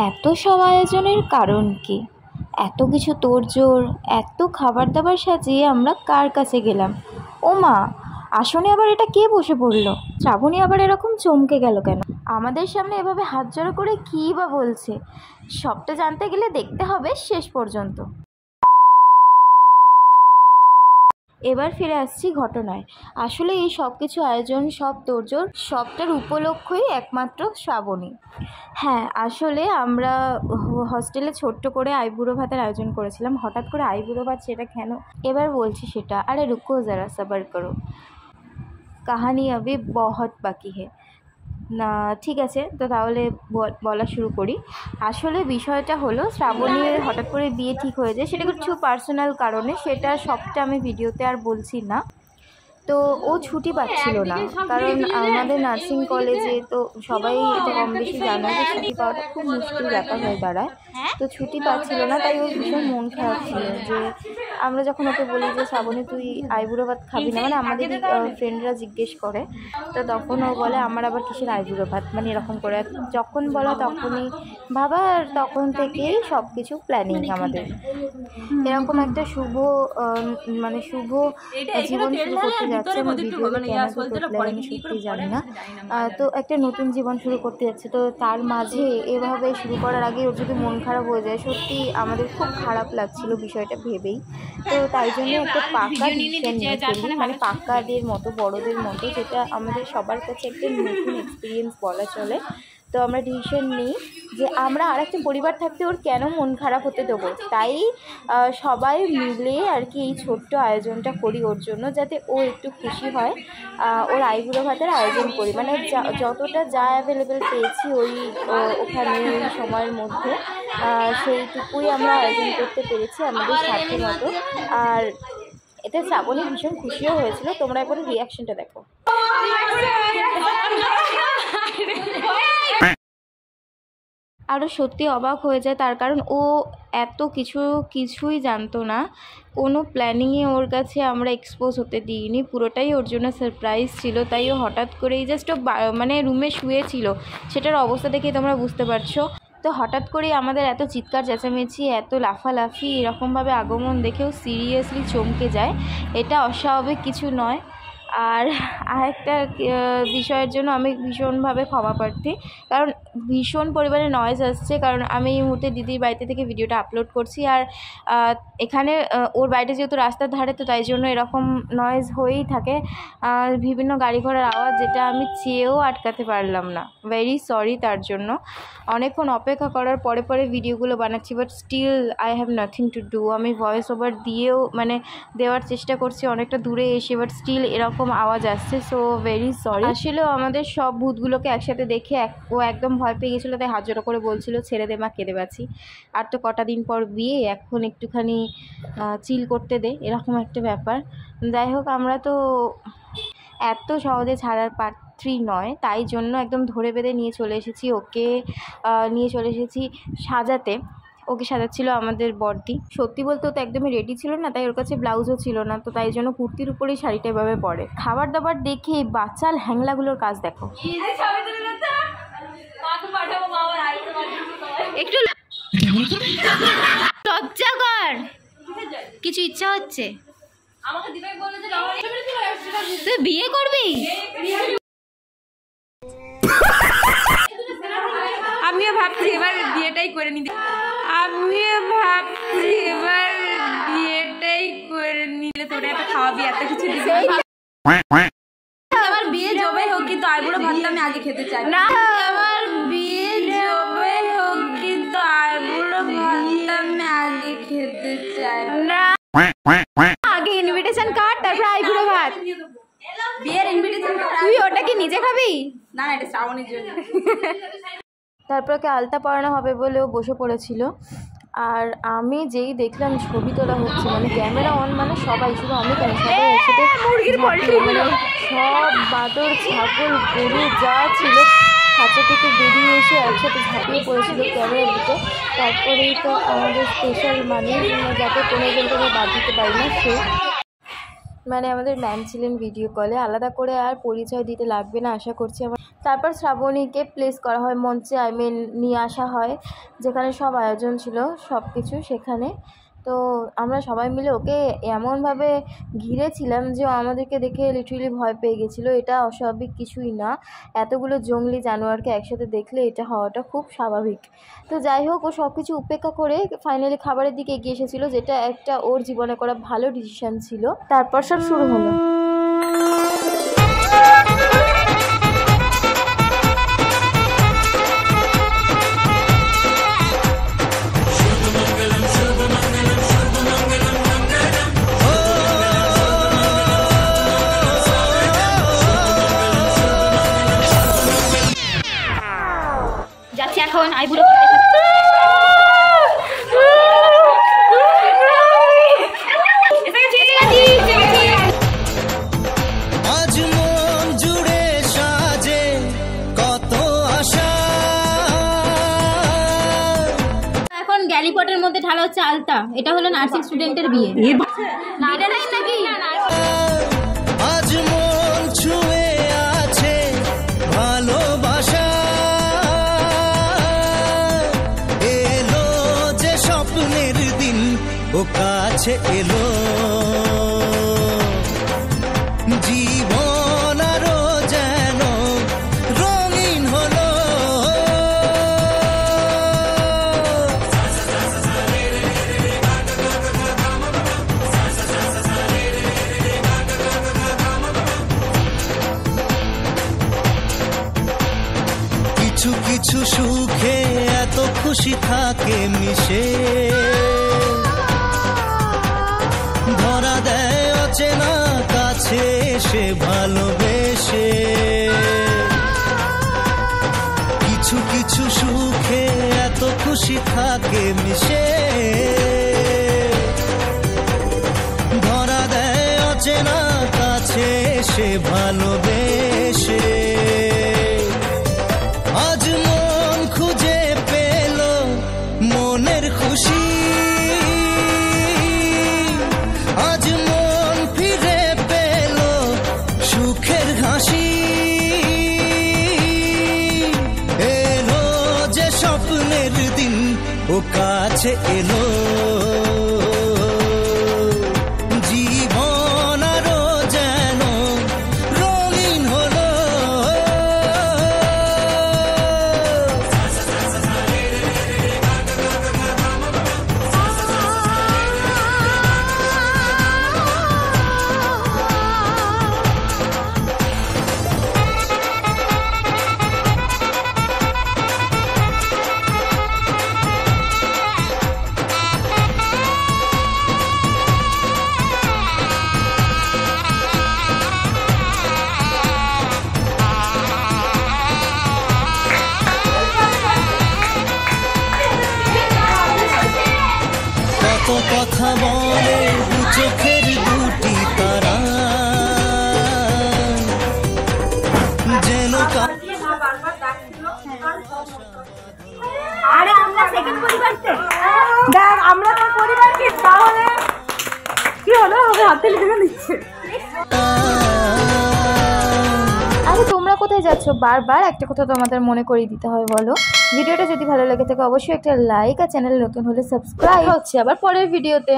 এত সব আয়োজনের কারণ কি? এত কিছু তোড়জোড়, এত খাবার দাবার সাজিয়ে আমরা কার কাছে গেলাম? ও মা, আসনে আবার এটা কে বসে পড়লো? শ্রাবণী আবার এরকম চমকে গেল কেন? আমাদের সামনে এভাবে হাত জড়ো করে কী বা বলছে? সবটা জানতে গেলে দেখতে হবে শেষ পর্যন্ত। এবার ফিরে আসছি ঘটনায়। আসলে এই সব কিছু আয়োজন, সব তোড়জোড়, সবটার উপলক্ষই একমাত্র শ্রাবণী। হ্যাঁ, আসলে আমরা হস্টেলে ছোট্ট করে আইবুড়ো ভাতের আয়োজন করেছিলাম। হঠাৎ করে আইবুড়ো ভাত, সেটা কেন এবার বলছি সেটা। আরে রুকো যারা, সবার করো, কাহানি আবি বহুত বাকি হে না। ঠিক আছে, তো তাহলে বলা শুরু করি। আসলে বিষয়টা হলো, শ্রাবণীর হঠাৎ করে বিয়ে ঠিক হয়ে যায়, সেটা কিছু পার্সোনাল কারণে, সেটা সবটা আমি ভিডিওতে আর বলছি না। তো ও ছুটি পাচ্ছিল না, কারণ আমাদের নার্সিং কলেজে তো সবাই এটা কম বেশি জানে যে ছুটি পাওয়াটা খুব মুশকিল ব্যাপার হয়ে দাঁড়ায়। তো ছুটি পাচ্ছিল না, তাই ওর ভীষণ মন খারাপ ছিল। যে আমরা যখন ওকে বলি যে শ্রাবণী তুই আইবুড়ো ভাত খাবি না, মানে আমাদের ফ্রেন্ডরা জিজ্ঞেস করে, তো তখন ও বলে আমার আবার কিসের আইবুড়ো ভাত, মানে এরকম করে যখন বলা তখনই ভাবা। আর তখন থেকেই সব কিছু প্ল্যানিং আমাদের। এরকম একটা শুভ জীবন শুরু করতে যাচ্ছে। আমি ভিডিওতে কেন ঢুকলে আমি সত্যি জানি না। তো একটা নতুন জীবন শুরু করতে যাচ্ছে, তো তার মাঝে এভাবে শুরু করার আগে ওর যদি মন খারাপ হয়ে যায়, সত্যি আমাদের খুব খারাপ লাগছিল বিষয়টা ভেবেই। তো তাই জন্য একটা পাক্কা ডিসিশন নিয়ে ফেলি, মানে পাক্কাদের মতো, বড়দের মতো, যেটা আমাদের সবার কাছে একটা নতুন এক্সপিরিয়েন্স বলা চলে। তো আমরা ডিসিশন নিই যে আমরা আর একটা পরিবার থাকতে ওর কেন মন খারাপ হতে দেবো। তাই সবাই মিলে আর কি এই ছোট্ট আয়োজনটা করি ওর জন্য, যাতে ও একটু খুশি হয়। ওর আইবুড়ো ভাতের আয়োজন করি, মানে যতটা যা অ্যাভেলেবেল পেয়েছি ওখানে ওই সময়ের মধ্যে, সেইটুকুই আমরা আয়োজন করতে পেরেছি আমাদের সাধ্য মতো। আর এতে শ্রাবণী ভীষণ খুশিও হয়েছিল। তোমরা একবার রিয়াকশনটা দেখো। আরও সত্যি অবাক হয়ে যায়, তার কারণ ও এত কিছুই জানতো না। কোনো প্ল্যানিংয়ে ওর কাছে আমরা এক্সপোজ হতে দিইনি, পুরোটাই ওর জন্য সারপ্রাইজ ছিল। তাই ও হঠাৎ করেই জাস্ট মানে রুমে শুয়েছিল, সেটার অবস্থা দেখে তোমরা বুঝতে পারছো। তো হঠাৎ করেই আমাদের এত চিৎকার চেঁচামেচি, এত লাফালাফি, এরকমভাবে আগমন দেখেও সিরিয়াসলি চমকে যায়। এটা অস্বাভাবিক কিছু নয়। আর আরেকটা বিষয়ের জন্য আমি ভীষণভাবে ক্ষমা প্রার্থী, কারণ ভীষণ পরিমাণে নয়েজ আসছে। কারণ আমি এই মুহূর্তে দিদির বাড়িতে থেকে ভিডিওটা আপলোড করছি, আর এখানে ওর বাড়িতে যেহেতু রাস্তার ধারে, তো তাই জন্য এরকম নয়েজ হয়েই থাকে। বিভিন্ন গাড়ি ঘোড়ার আওয়াজ, যেটা আমি চেয়েও আটকাতে পারলাম না। ভেরি সরি তার জন্য। অনেকক্ষণ অপেক্ষা করার পরে ভিডিওগুলো বানাচ্ছি, but still I have nothing to do. আমি ভয়েস ওভার দিয়েও মানে দেওয়ার চেষ্টা করছি অনেকটা দূরে এসে, বাট স্টিল এরকম আওয়াজ আসছে। So very sorry. আসলেও আমাদের সব ভূতগুলোকে একসাথে দেখে ও একদম ভয় পেয়ে গেছিলো, তাই হাত জড়ো করে বলছিল ছেড়ে দে মা, কেঁদে বাঁচি। আর তো কটা দিন পর বিয়ে, এখন একটুখানি চিল করতে দে, এরকম একটা ব্যাপার। যাই হোক, আমরা তো এত সহজে ছাড়ার পাত্রী নয়, তাই জন্য একদম ধরে বেঁধে নিয়ে চলে এসেছি ওকে, সাজাতে। ওকে সাজাচ্ছিল আমাদের বড়দি। সত্যি বলতে ও তো একদমই রেডি ছিল না, তাই ওর কাছে ব্লাউজও ছিল না, তো তাই জন্য কুর্তির উপরেই শাড়িটা এভাবে পরে। খাবার দাবার দেখে বাচাল হ্যাংলাগুলোর কাজ দেখো। একটু লজ্জা কর, কিছু ইচ্ছা হচ্ছে? তুই বিয়ে করবি? আমিও ভাবছি এবার বিয়েটাই করে নিতে। তোরা এত খাওয়াবি, এত কিছু দিবি। আমার বিয়ে জবে হোক, কিন্তু আইবুড়ো ভাতটা আমি আগে খেতে চাই না। আমার বিয়ে জবে হোক, কিন্তু আইবুড়ো ভাতটা আমি আগে খেতে চাই না। আগে ইনভিটেশন কার্ড, তারপর আইবুড়ো ভাত। বিয়ের ইনভিটেশন কার্ড তুই ওটা কি নিজে খাবি? না, এটা শ্রাবণীর জন্য। তারপর ওকে আলতা পরানো হবে বলে ও বসে পড়েছিল। আর আমি যেই দেখলাম ছবি তোলা হচ্ছে, মানে ক্যামেরা অন, মানে সবাই, শুধু আমি কেন, সবাই একসাথে, মানে সব বাদর, ছাগল, গরু যা ছিল খাঁচা থেকে বেরিয়ে এসে একসাথে ঝাঁপিয়ে পড়েছিল ক্যামেরার দিকে। তারপরেই তো আমাদের স্পেশাল মানুষ, যাতে কোনো জনকে বাদ দিতে পারি না, সে মানে আমাদের ম্যাম ছিলেন ভিডিও কলে, আলাদা করে আর পরিচয় দিতে লাগবে না আশা করছি আমার। তারপর শ্রাবণীকে প্লেস করা হয় মঞ্চে, নিয়ে আসা হয় যেখানে সব আয়োজন ছিল সব কিছু সেখানে। তো আমরা সবাই মিলে ওকে এমনভাবে ঘিরেছিলাম যে ও আমাদেরকে দেখে লিটারালি ভয় পেয়ে গেছিলো। এটা অস্বাভাবিক কিছুই না, এতগুলো জংলি জানোয়ারকে একসাথে দেখলে এটা হওয়াটা খুব স্বাভাবিক। তো যাই হোক, ও সব কিছু উপেক্ষা করে ফাইনালি খাবারের দিকে এগিয়ে এসেছিলো, যেটা একটা ওর জীবনে করা ভালো ডিসিশন ছিল। তারপর সব শুরু হলো। যাচ্ছি এখন আইবুড়ো আজ মন জুড়ে সাজে কত আশা। এখন গ্যালিপটের মধ্যে ঢালা হচ্ছে আলতা। এটা হলো নার্সিং স্টুডেন্টের বিয়ে নাকি? আজ মন ছুঁয়ে আছে ভালোবাসা, এলো যে স্বপ্নের দিন ও কাছে এলো, জীবন আরো যেন রঙিন হলো। কিছু কিছু সুখে এত খুশি থাকে মিশে, ধরা দেয় অচেনা কাছে সে ভালোবেসে। কিছু কিছু সুখে এত খুশি থাকে মিশে, ধরা দেয় অচেনা কাছে সে ভালোবেসে। আজ মন খুঁজে পেল মনের খুশি, আজ মন ফিরে পেল সুখের হাসি, এলো যে স্বপ্নের দিন ও কাছে এলো, জীবন আরো যেন রঙিন হলো। কত কথা বলে দু চোখের দুটি তারা, যেন আরে আমরা সেকেন্ড পরিবারতে দেখ আমরা তো পরিবার কি, তাহলে কি হলো? হবে হাতে লিখে দিচ্ছে। আরে তোমরা কোথায় যাচ্ছ? বারবার একটা কথা তোমাদের মনে করিয়ে দিতে হয় বলো। ভিডিওটা যদি ভালো লাগে থাকে অবশ্যই একটা লাইক, আর চ্যানেল নতুন হলে সাবস্ক্রাইব। হচ্ছে আবার পরের ভিডিওতে।